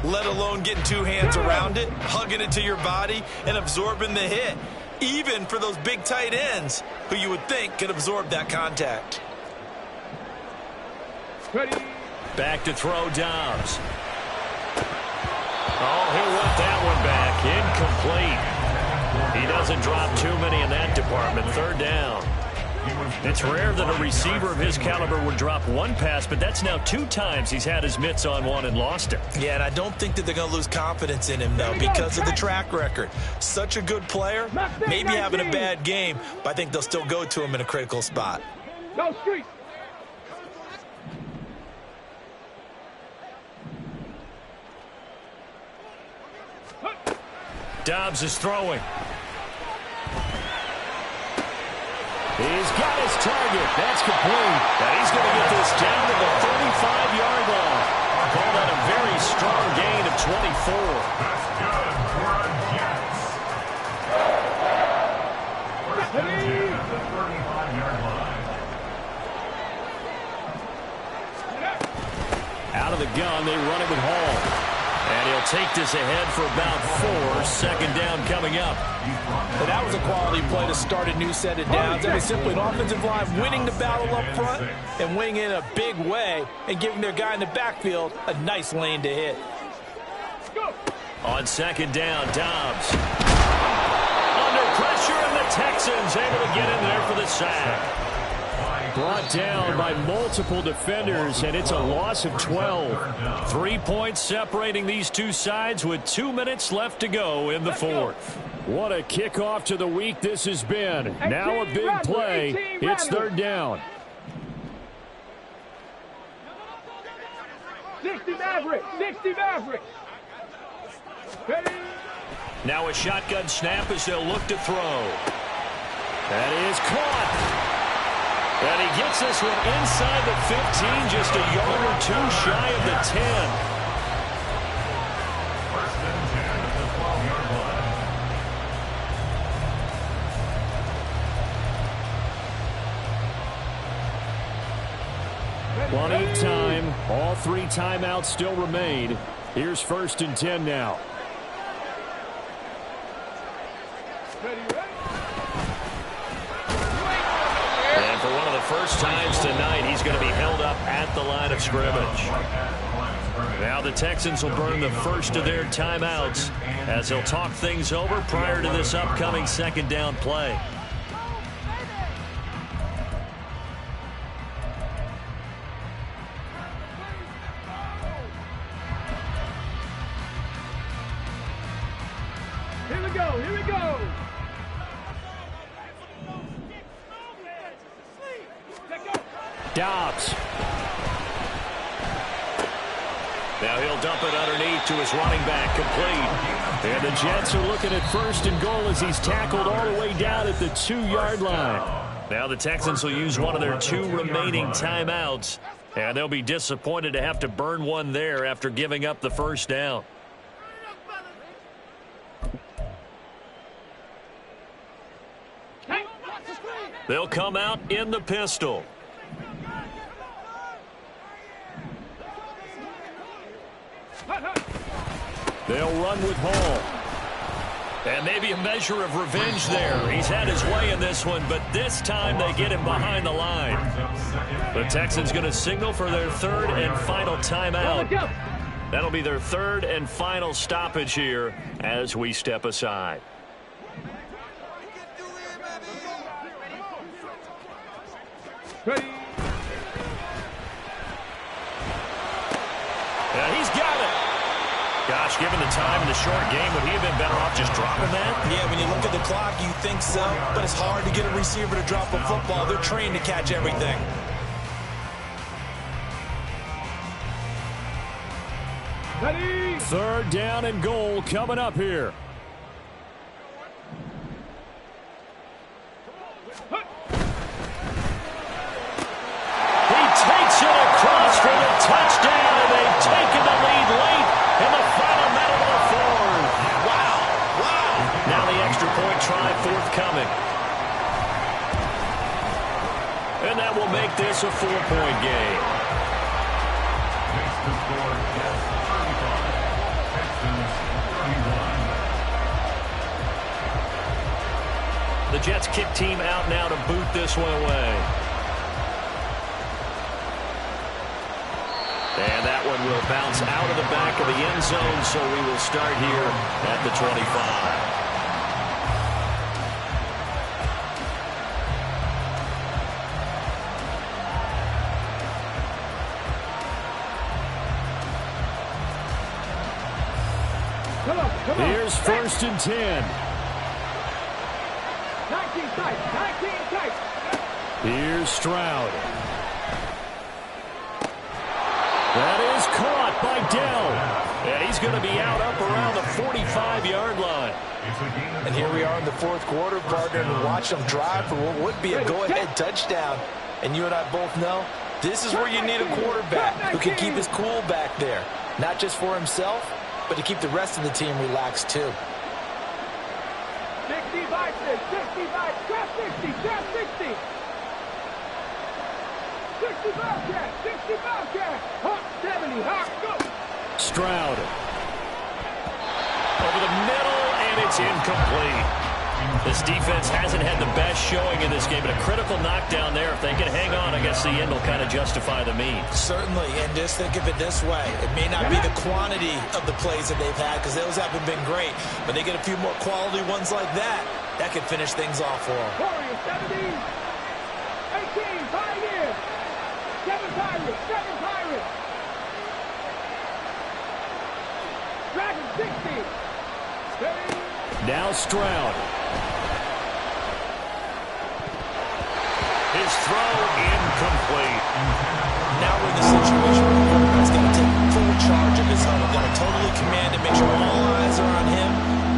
let alone getting two hands around it, hugging it to your body, and absorbing the hit, even for those big tight ends who you would think could absorb that contact. Ready. Back to throw, Dobbs. Oh, he'll want that one back. Incomplete. He doesn't drop too many in that department. 3rd down. It's rare that a receiver of his caliber would drop one pass, but that's now 2 times he's had his mitts on one and lost it. Yeah, and I don't think that they're going to lose confidence in him, though, because of the track record. Such a good player, maybe having a bad game, but I think they'll still go to him in a critical spot. Go street. Dobbs is throwing. He's got his target. That's complete. And he's going to get this down to the 35-yard line. Call that a very strong gain of 24. That's good for a Jets. First and 10 at the 35-yard line. Out of the gun, they run it with Hall. And he'll take this ahead for about 4. 2nd down coming up. But that was a quality play to start a new set of downs. I mean, simply an offensive line winning the battle up front and winning in a big way and giving their guy in the backfield a nice lane to hit. On 2nd down, Dobbs. Under pressure, and the Texans able to get in there for the sack. Brought down by multiple defenders, and it's a loss of 12. 3 points separating these two sides with 2 minutes left to go in the 4th. What a kickoff to the week this has been. Now a big play. It's 3rd down. 60 Maverick, 60 Maverick. Ready. Now a shotgun snap as they'll look to throw. That is caught. And he gets this one inside the 15, just a yard or 2 shy of the 10. First and 10 at the 12-yard line. Plenty of time. All 3 timeouts still remain. Here's 1st and 10 now. And for one of the first times tonight, he's going to be held up at the line of scrimmage. Now the Texans will burn the first of their timeouts as they'll talk things over prior to this upcoming 2nd down play. Here we go, here we go. Dobbs. Now he'll dump it underneath to his running back, complete. And the Jets are looking at 1st and goal as he's tackled all the way down at the 2-yard line. Now the Texans will use one of their 2 remaining timeouts, and they'll be disappointed to have to burn one there after giving up the 1st down. They'll come out in the pistol. They'll run with Hall. And maybe a measure of revenge there. He's had his way in this one, but this time they get him behind the line. The Texans going to signal for their 3rd and final timeout. That'll be their 3rd and final stoppage here as we step aside. Ready. Yeah, he's got it. Gosh, Coach, given the time in the short game, would he have been better off just dropping that? Yeah, when you look at the clock, you think so, but it's hard to get a receiver to drop a football. They're trained to catch everything. Ready? Third down and goal coming up here. He takes it across for the touchdown, and they've taken the lead late in the final minute of the fourth. Wow. Now the extra point try forthcoming. And that will make this a 4-point game. Makes the score Jets 35, Texans 31. The Jets kick team out now to boot this one away. And that one will bounce out of the back of the end zone, so we will start here at the 25. Come on. Here's 1st and 10. 19 tight. 19 tight. Here's Stroud. That is caught by Dell. And he's going to be out up around the 45-yard line. And here we are in the fourth quarter, partner, and watch them drive for what would be a go-ahead touchdown. And you and I both know this is where you need a quarterback who can keep his cool back there. Not just for himself, but to keep the rest of the team relaxed too. 65, 65, trap 60, trap 60. 65 cat, 65 cat. Hawk 70, Hawk, go. Stroud. Over the middle, and it's incomplete. This defense hasn't had the best showing in this game, but a critical knockdown there. If they can hang on, I guess the end will kind of justify the means. Certainly, and just think of it this way. It may not be the quantity of the plays that they've had, because those haven't been great, but they get a few more quality ones like that. That could finish things off for them. Warriors 70, 18, Pioneers. 7 Pirates, 7 Pirates. Dragon 60. Now Stroud. His throw incomplete. Now we're in the situation where the quarterback's got to take full charge of his huddle. Got to totally command it, make sure all eyes are on him.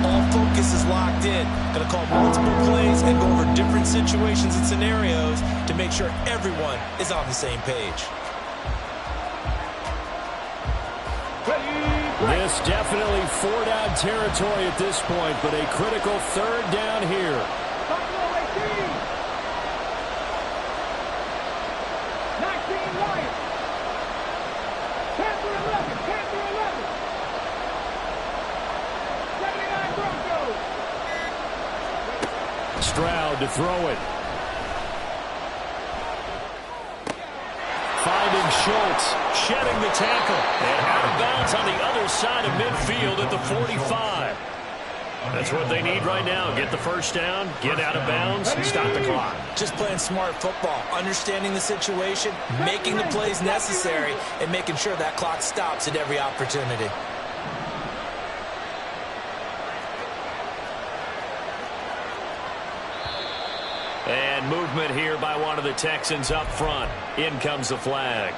All focus is locked in. Got to call multiple plays and go over different situations and scenarios to make sure everyone is on the same page. This definitely 4-down territory at this point, but a critical 3rd down here. Buffalo 18. 19 Lions. Panther 11, Panther 11. 79 Broncos. Stroud to throw it. Finding Schultz, shedding the tackle, and out of bounds on the other side of midfield at the 45. That's what they need right now. Get the first down, get out of bounds, and stop the clock. Just playing smart football, understanding the situation, making the plays necessary, and making sure that clock stops at every opportunity. And movement here by one of the Texans up front. In comes the flag.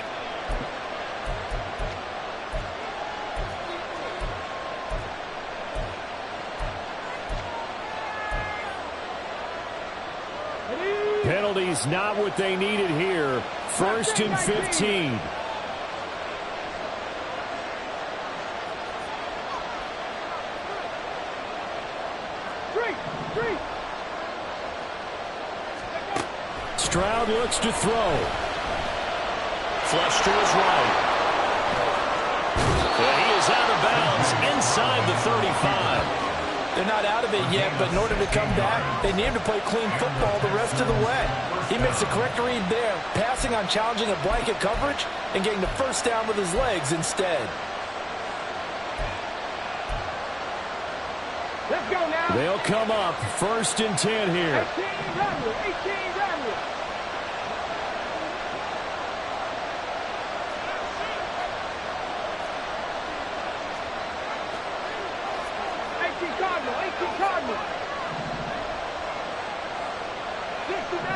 Penalties not what they needed here. 1st and 15. Stroud looks to throw. Flush to his right. And he is out of bounds inside the 35. They're not out of it yet, but in order to come back, they need to play clean football the rest of the way. He makes the correct read there, passing on challenging a blanket coverage and getting the first down with his legs instead. Let's go now. They'll come up 1st and 10 here. 18 Rattler, 18 Rattler.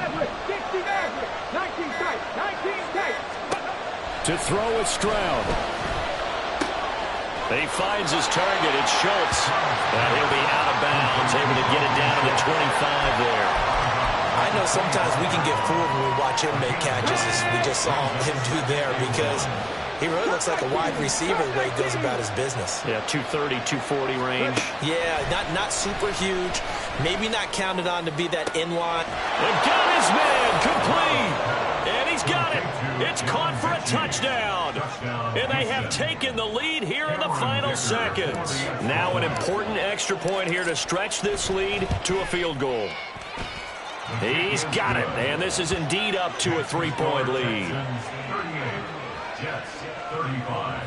average, 16 average, 19 tight, 19 tight. To throw is Stroud. He finds his target. It's Schultz. And he'll be out of bounds, able to get it down to the 25 there. I know sometimes we can get fooled when we watch him make catches, as we just saw him do there, because he really looks like a wide receiver the way he goes about his business. Yeah, 230, 240 range. Yeah, not super huge. Maybe not counted on to be that in-line. And got his man complete. And he's got it. It's caught for a touchdown. And they have taken the lead here in the final seconds. Now an important extra point here to stretch this lead to a field goal. He's got it. And this is indeed up to a 3-point lead. 38, Jets 35.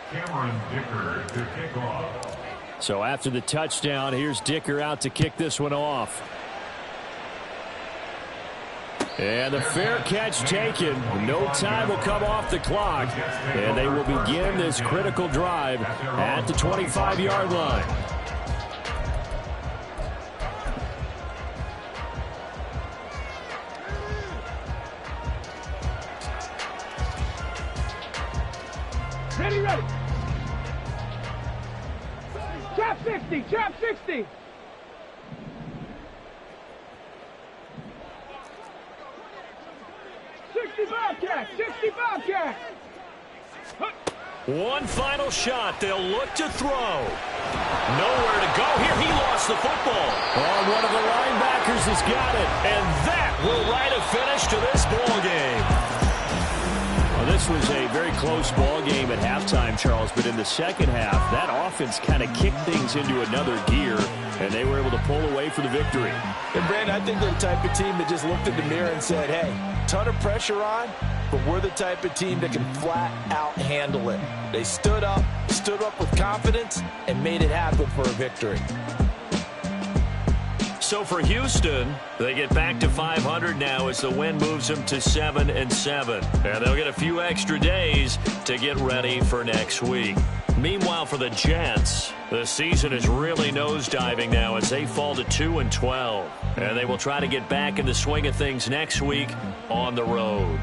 Cameron Dicker to kick off. So after the touchdown, here's Dicker out to kick this one off. And the fair catch taken. No time will come off the clock. And they will begin this critical drive at the 25-yard line. Ready, ready. Trap 60, trap 60. Bobcat, 60 Bobcat. One final shot. They'll look to throw. Nowhere to go here. He lost the football. Oh, one of the linebackers has got it. And that will write a finish to this ball game. Well, this was a very close ball game at halftime, Charles, but in the second half, that offense kind of kicked things into another gear, and they were able to pull away for the victory. And, Brandon, I think they're the type of team that just looked in the mirror and said, hey, ton of pressure on, but we're the type of team that can flat out handle it. They stood up with confidence, and made it happen for a victory. So for Houston, they get back to 500 now as the win moves them to 7-7. And they'll get a few extra days to get ready for next week. Meanwhile, for the Jets, the season is really nosediving now as they fall to 2-12. And they will try to get back in the swing of things next week on the road.